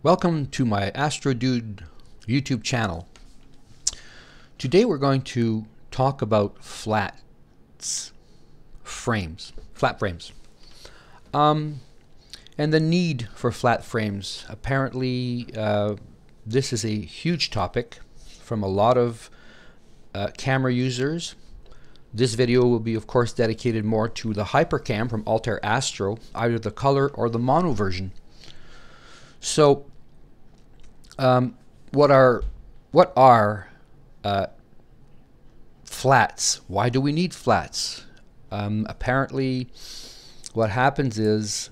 Welcome to my AstroDude YouTube channel. Today we're going to talk about flat frames, and the need for flat frames. Apparently this is a huge topic from a lot of camera users. This video will be of course dedicated more to the Hypercam from Altair Astro, either the color or the mono version. So what are flats? Why do we need flats? Apparently what happens is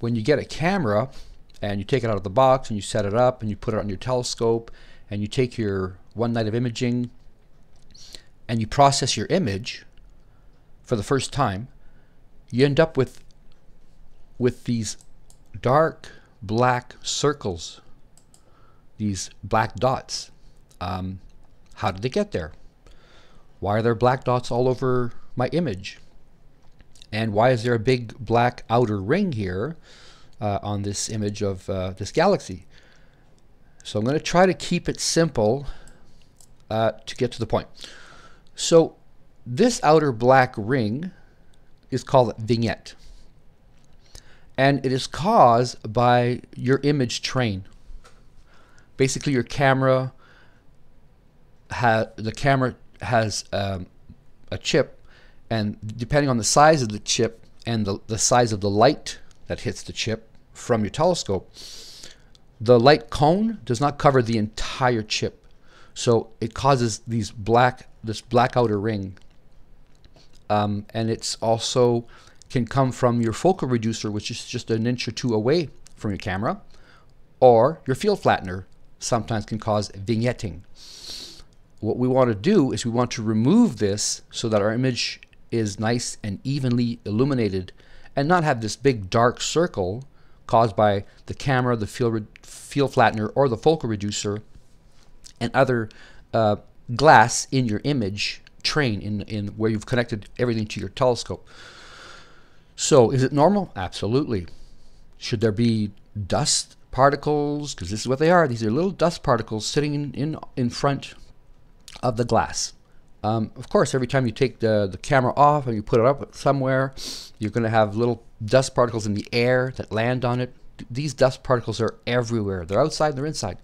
when you get a camera and you take it out of the box and you set it up and you put it on your telescope and you take your one night of imaging and you process your image for the first time, you end up with these dark black circles, these black dots. How did they get there? Why are there black dots all over my image? And why is there a big black outer ring here on this image of this galaxy? So I'm going to try to keep it simple to get to the point. So this outer black ring is called vignette, and it is caused by your image train. Basically, your camera has a chip, and depending on the size of the chip and the size of the light that hits the chip from your telescope, the light cone does not cover the entire chip, so it causes this black outer ring. And it's also can come from your focal reducer, which is just an inch or two away from your camera, or your field flattener sometimes can cause vignetting. What we want to do is we want to remove this so that our image is nice and evenly illuminated and not have this big dark circle caused by the camera, the field flattener, or the focal reducer and other glass in your image train in where you've connected everything to your telescope. So is it normal? Absolutely. Should there be dust particles? Because this is what they are. These are little dust particles sitting in front of the glass. Of course, every time you take the camera off and you put it up somewhere, you're going to have little dust particles in the air that land on it. These dust particles are everywhere. They're outside and they're inside.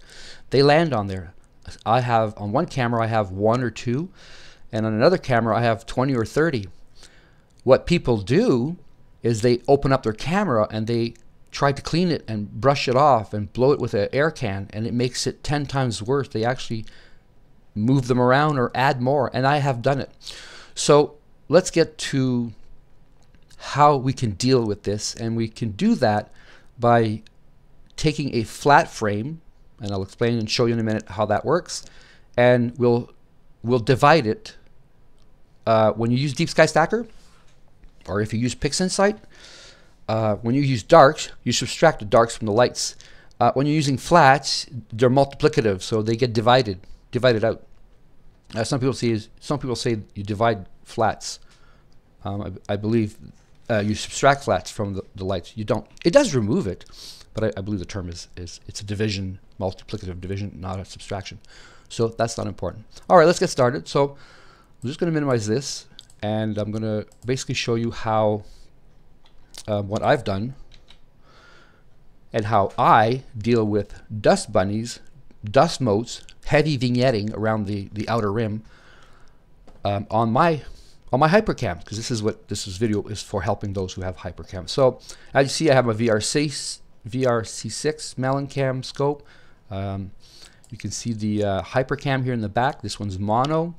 They land on there. I have, on one camera, I have 1 or 2, and on another camera, I have 20 or 30. What people do is they open up their camera and they try to clean it and brush it off and blow it with an air can, and it makes it 10 times worse. They actually move them around or add more, and I have done it. So let's get to how we can deal with this, and we can do that by taking a flat frame, and I'll explain and show you in a minute how that works, and we'll divide it. When you use Deep Sky Stacker, or if you use Pixinsight, when you use darks, you subtract the darks from the lights. When you're using flats, they're multiplicative, so they get divided out. Some people say you divide flats. I believe you subtract flats from the lights. You don't. It does remove it, but I believe the term is it's a division, multiplicative division, not a subtraction. So that's not important. All right, let's get started. So I'm just going to minimize this, and I'm going to basically show you how what I've done and how I deal with dust bunnies, dust motes, heavy vignetting around the outer rim on my Hypercam, because this is what this video is for, helping those who have Hypercam. So as you see, I have a VRC6 Mellencam scope. You can see the Hypercam here in the back. This one's mono.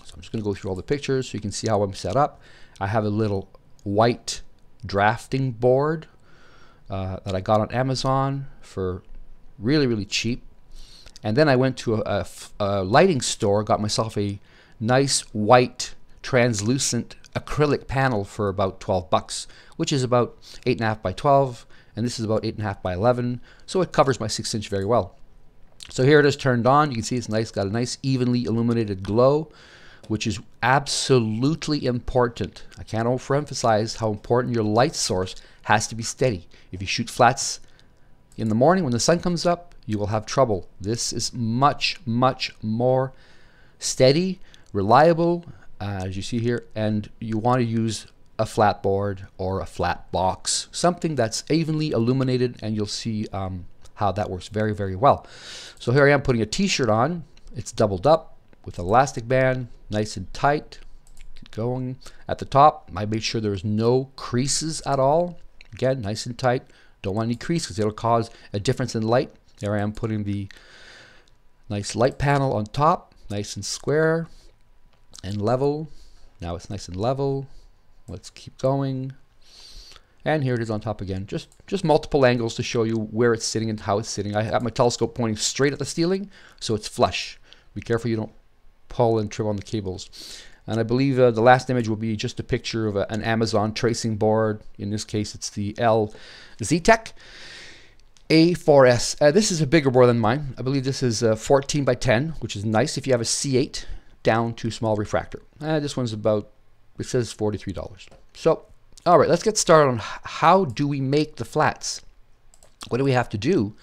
So I'm just going to go through all the pictures so you can see how I'm set up. I have a little white drafting board that I got on Amazon for really cheap. And then I went to a lighting store, got myself a nice white translucent acrylic panel for about 12 bucks, which is about 8.5 by 12, and this is about 8.5 by 11, so it covers my 6-inch very well. So here it is turned on. You can see it's nice, got a nice evenly illuminated glow, which is absolutely important. I can't overemphasize how important your light source has to be steady. If you shoot flats In the morning when the sun comes up, you will have trouble. This is much, much more steady, reliable, as you see here, and you want to use a flat board or a flat box, something that's evenly illuminated, and you'll see how that works very, very well. So here I am putting a t-shirt on. It's doubled up with elastic band, nice and tight. Keep going. At the top, I made sure there's no creases at all. Again, nice and tight. Don't want any crease because it'll cause a difference in light. There I am putting the nice light panel on top, nice and square and level. Now it's nice and level. Let's keep going. And here it is on top again. Just multiple angles to show you where it's sitting and how it's sitting. I have my telescope pointing straight at the ceiling, so it's flush. Be careful you don't pull and trip on the cables. And I believe the last image will be just a picture of an Amazon tracing board. In this case, it's the LZTech A4S. This is a bigger board than mine. I believe this is 14 by 10, which is nice if you have a C8 down to small refractor. This one's about, it says $43. So, all right, let's get started on how do we make the flats. What do we have to do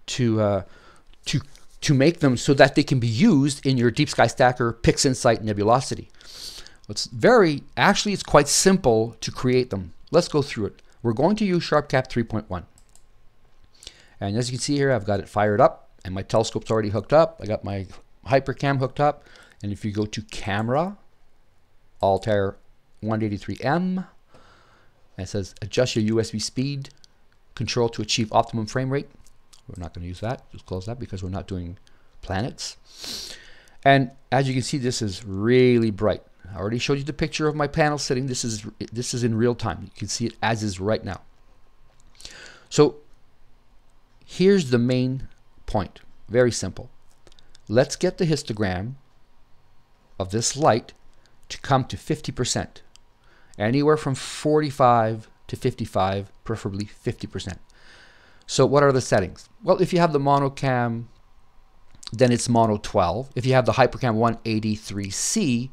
to make them so that they can be used in your Deep Sky Stacker Pixinsight nebulosity? Actually, it's quite simple to create them. Let's go through it. We're going to use Sharpcap 3.1. And as you can see here, I've got it fired up and my telescope's already hooked up. I got my hypercam hooked up. And if you go to Camera, Altair 183M, and it says adjust your USB speed control to achieve optimum frame rate. We're not going to use that. Just close that because we're not doing planets. And as you can see, this is really bright. I already showed you the picture of my panel sitting. This is in real time. You can see it as is right now. So here's the main point. Very simple. Let's get the histogram of this light to come to 50%. Anywhere from 45 to 55, preferably 50%. So what are the settings? Well, if you have the monocam, then it's mono 12. If you have the Hypercam 183C,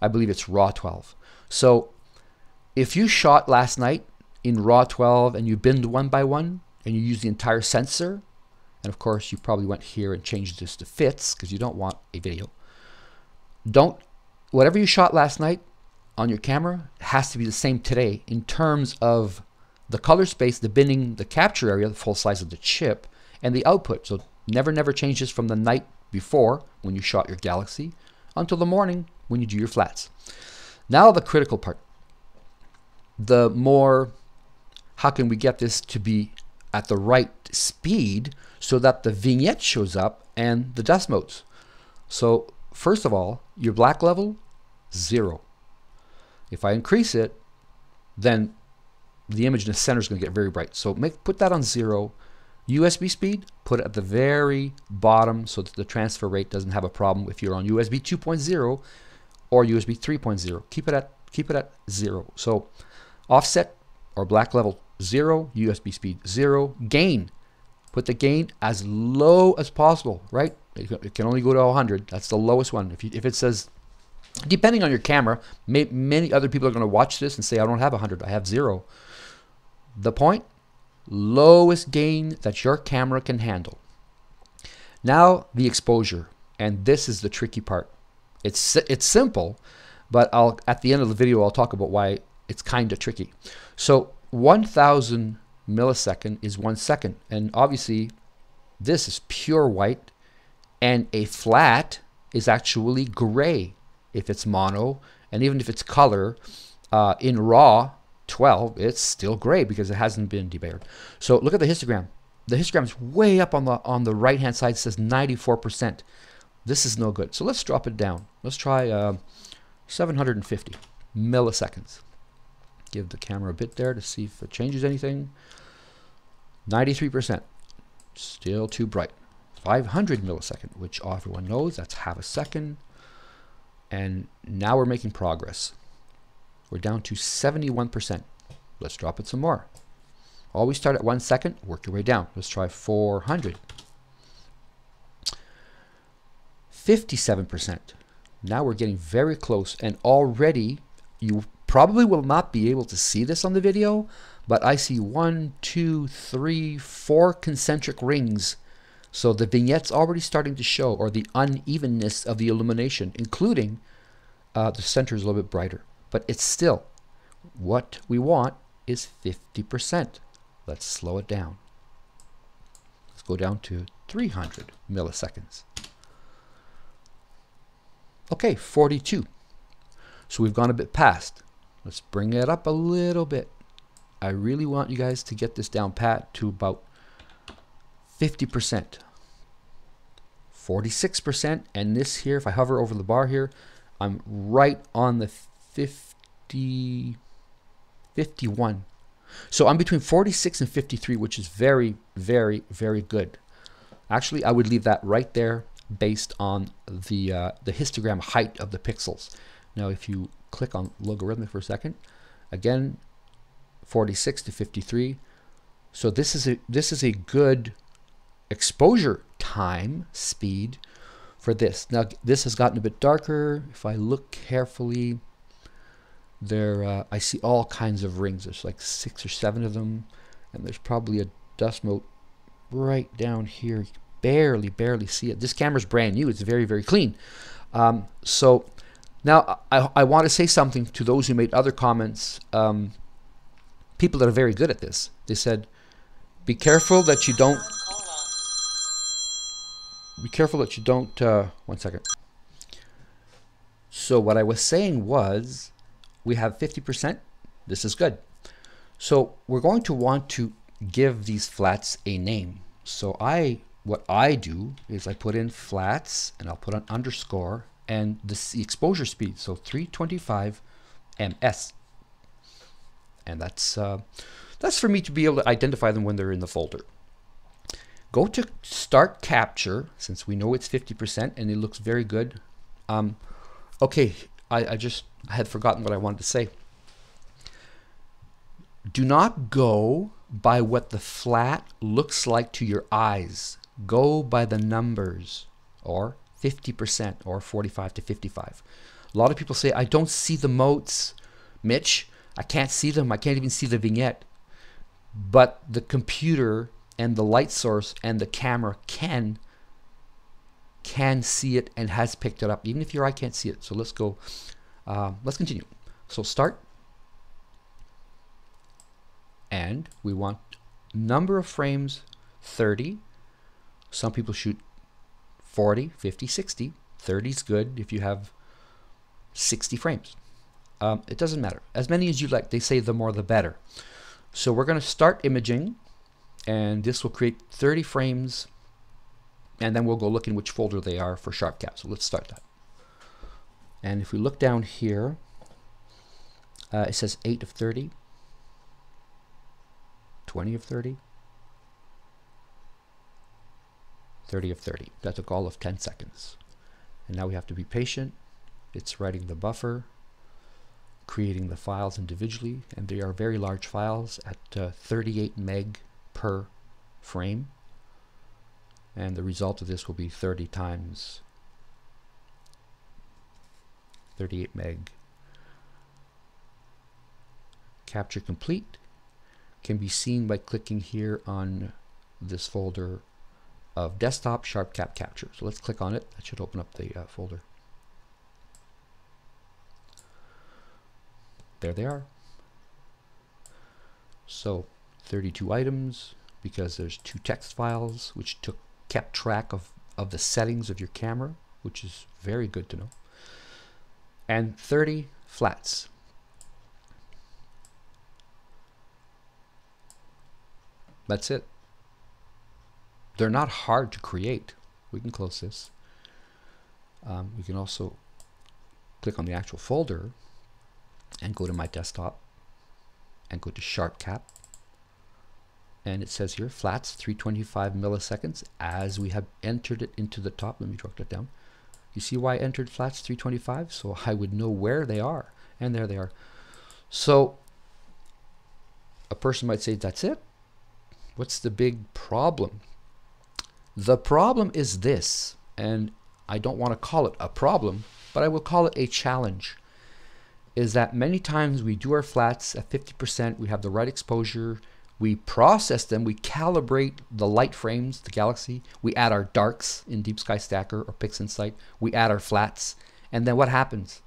I believe it's raw 12. So if you shot last night in raw 12 and you binned one by one and you use the entire sensor, and of course you probably went here and changed this to fits because you don't want a video. Whatever you shot last night on your camera has to be the same today in terms of the color space, the binning, the capture area, the full size of the chip, and the output. So never change this from the night before when you shot your Galaxy until the morning when you do your flats. Now the critical part. How can we get this to be at the right speed so that the vignette shows up and the dust motes? So first of all, your black level, 0. If I increase it, then the image in the center is going to get very bright. So put that on 0. USB speed, put it at the very bottom so that the transfer rate doesn't have a problem if you're on USB 2.0 or USB 3.0. Keep it at 0. So offset or black level 0, USB speed 0, gain. Put the gain as low as possible, right? It can only go to 100. That's the lowest one. If it says, depending on your camera, many other people are going to watch this and say, I don't have 100, I have 0. The point, lowest gain that your camera can handle. Now the exposure, and this is the tricky part. It's simple, but at the end of the video I'll talk about why it's kind of tricky. So 1000 millisecond is 1 second, and obviously this is pure white, and a flat is actually gray if it's mono, and even if it's color in raw 12, it's still gray because it hasn't been debayered. So look at the histogram. The histogram is way up on the right hand side. It says 94%. This is no good. So let's drop it down. Let's try 750 milliseconds. Give the camera a bit there to see if it changes anything. 93%. Still too bright. 500 millisecond, which everyone knows that's half a second. And now we're making progress. We're down to 71%. Let's drop it some more. Always start at 1 second, work your way down. Let's try 400. 57%. Now we're getting very close, and already you probably will not be able to see this on the video, but I see 1, 2, 3, 4 concentric rings. So the vignette's already starting to show, or the unevenness of the illumination, including the center is a little bit brighter. But it's still, what we want is 50%. Let's slow it down. Let's go down to 300 milliseconds. Okay, 42. So we've gone a bit past. Let's bring it up a little bit. I really want you guys to get this down pat to about 50%. 46%, and this here, if I hover over the bar here, I'm right on the 51. So I'm between 46 and 53, which is very, very, very good. Actually, I would leave that right there based on the histogram height of the pixels. Now, if you click on logarithmic for a second, again, 46 to 53. So this is a good exposure time speed for this. Now, this has gotten a bit darker. If I look carefully, there I see all kinds of rings. There's like 6 or 7 of them, and there's probably a dust mote right down here. You can barely see it. This camera's brand new. It's very, very clean. So now I want to say something to those who made other comments. People that are very good at this. They said, be careful that you don't. Be careful that you don't. 1 second. So what I was saying was, we have 50%. This is good. So we're going to want to give these flats a name. So what I do is I put in flats, and I'll put an underscore, and the exposure speed. So 325 ms. And that's for me to be able to identify them when they're in the folder. Go to start capture, since we know it's 50% and it looks very good. Okay, I had forgotten what I wanted to say. Do not go by what the flat looks like to your eyes. Go by the numbers, or 50% or 45 to 55. A lot of people say, I don't see the motes, Mitch. I can't see them. I can't even see the vignette. But the computer and the light source and the camera can see it and has picked it up, even if your eye can't see it. So let's go. Let's continue. So start. And we want number of frames 30. Some people shoot 40, 50, 60. 30 is good if you have 60 frames. It doesn't matter. As many as you like. They say the more the better. So we're going to start imaging, and this will create 30 frames, and then we'll go look in which folder they are for Sharpcap. So let's start that. And if we look down here, it says 8 of 30, 20 of 30, 30 of 30. That took all of 10 seconds. And now we have to be patient. It's writing the buffer, creating the files individually, and they are very large files at 38 meg per frame. And the result of this will be 30 times 38 meg. Capture complete can be seen by clicking here on this folder of desktop Sharpcap capture. So let's click on it. That should open up the folder. There they are. So 32 items, because there's 2 text files which kept track of the settings of your camera, which is very good to know. And 30 flats. That's it. They're not hard to create. We can close this. We can also click on the actual folder and go to my desktop and go to Sharpcap, and it says here flats 325 milliseconds as we have entered it into the top. Let me drop that down. You see why I entered flats 325? So I would know where they are, and there they are. So a person might say, that's it? What's the big problem? The problem is this, and I don't want to call it a problem, but I will call it a challenge. is that many times we do our flats at 50%, we have the right exposure, we process them, we calibrate the light frames, the galaxy, we add our darks in Deep Sky Stacker or Pixinsight, we add our flats, and then what happens?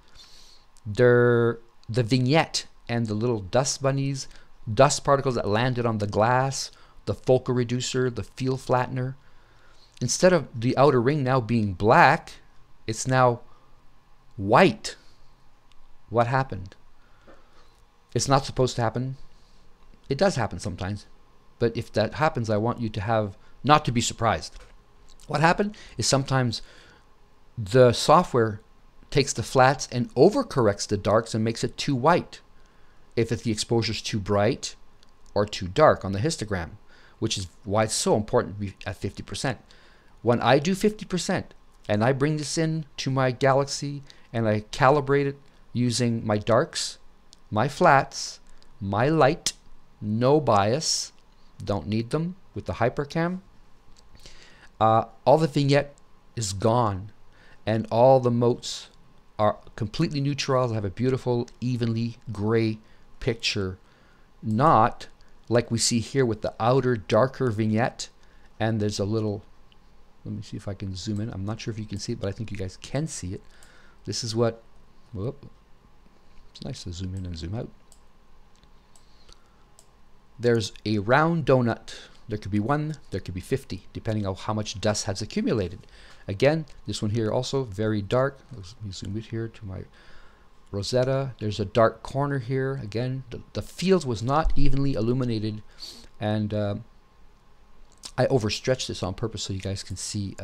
The vignette and the little dust bunnies, dust particles that landed on the glass, the focal reducer, the field flattener, instead of the outer ring now being black, it's now white. What happened? It's not supposed to happen. It does happen sometimes. But if that happens, I want you to have, not to be surprised. What happened is sometimes the software takes the flats and overcorrects the darks and makes it too white if the exposure is too bright or too dark on the histogram, which is why it's so important to be at 50%. When I do 50% and I bring this in to my galaxy and I calibrate it using my darks, my flats, my light, no bias, don't need them with the hypercam, all the vignette is gone and all the motes are completely neutral. They have a beautiful, evenly gray picture, not like we see here with the outer darker vignette, and there's a little, let me see if I can zoom in. I'm not sure if you can see it, but I think you guys can see it. This is what, whoop, it's nice to zoom in and zoom out. There's a round donut. There could be 1, there could be 50, depending on how much dust has accumulated. Again, this one here also very dark. Let me zoom it here to my Rosetta. There's a dark corner here. Again, the field was not evenly illuminated, and I overstretched this on purpose so you guys can see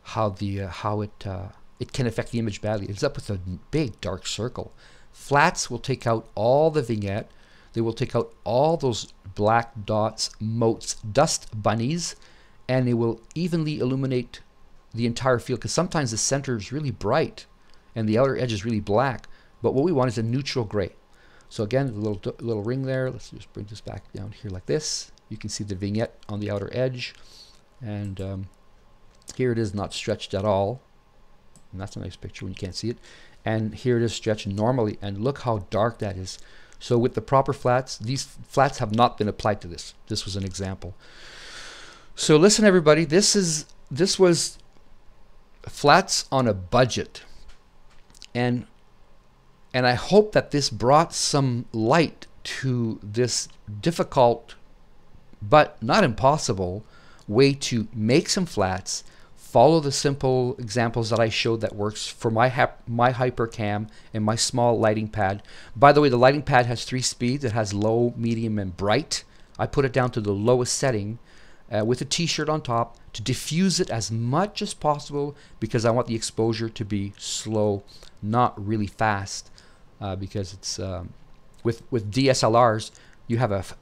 how it can affect the image badly. It's up with a big dark circle. Flats will take out all the vignette. They will take out all those black dots, motes, dust bunnies, and it will evenly illuminate the entire field, because sometimes the center is really bright and the outer edge is really black, but what we want is a neutral gray. So again, the little ring there, let's just bring this back down here like this. You can see the vignette on the outer edge, and here it is not stretched at all, and that's a nice picture when you can't see it, and here it is stretched normally, and look how dark that is. So with the proper flats, these flats have not been applied to this. This was an example. So listen, everybody, this was flats on a budget, and I hope that this brought some light to this difficult but not impossible way to make some flats. Follow the simple examples that I showed that works for my hypercam and my small lighting pad. By the way, the lighting pad has 3 speeds. It has low, medium, and bright. I put it down to the lowest setting with a t-shirt on top to diffuse it as much as possible, because I want the exposure to be slow, not really fast, because it's with DSLRs you have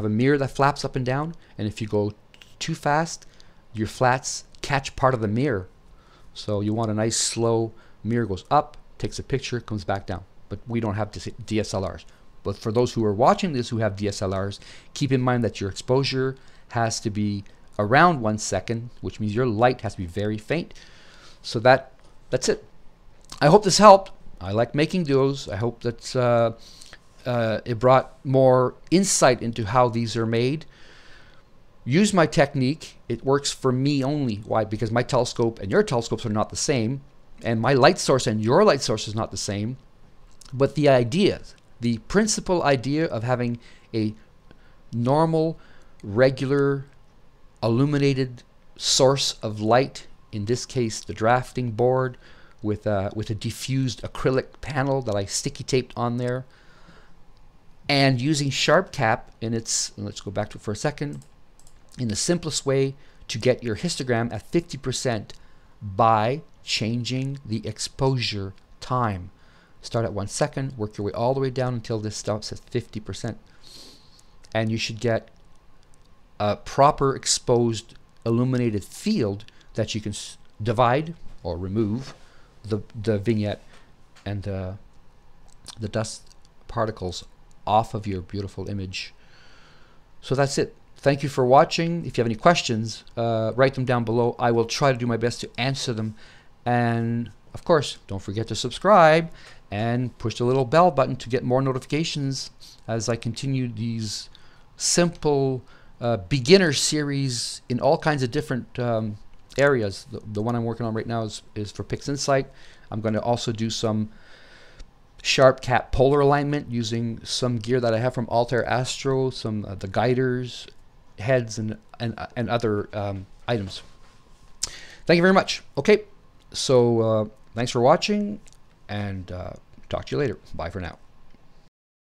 a mirror that flaps up and down, and if you go too fast, your flats catch part of the mirror. So you want a nice slow mirror, goes up, takes a picture, comes back down. But we don't have DSLRs. But for those who are watching this who have DSLRs, keep in mind that your exposure has to be around 1 second, which means your light has to be very faint. So that's it. I hope this helped. I like making those. I hope that it brought more insight into how these are made. Use my technique. It works for me only. Why? Because my telescope and your telescopes are not the same, and my light source and your light source is not the same. But the idea, the principal idea of having a normal, regular, illuminated source of light, in this case the drafting board with a diffused acrylic panel that I sticky taped on there, and using Sharpcap in its, let's go back to it for a second, in the simplest way to get your histogram at 50% by changing the exposure time. Start at 1 second, work your way all the way down until this stops at 50%. And you should get a proper exposed illuminated field that you can divide or remove the vignette and the dust particles off of your beautiful image. So that's it. Thank you for watching. If you have any questions, write them down below. I will try to do my best to answer them. And of course, don't forget to subscribe and push the little bell button to get more notifications as I continue these simple beginner series in all kinds of different areas. The one I'm working on right now is for Pixinsight. I'm going to also do some Sharpcap polar alignment using some gear that I have from Altair Astro, some the guiders, heads, and other items. Thank you very much. Okay, so thanks for watching, and talk to you later. Bye for now.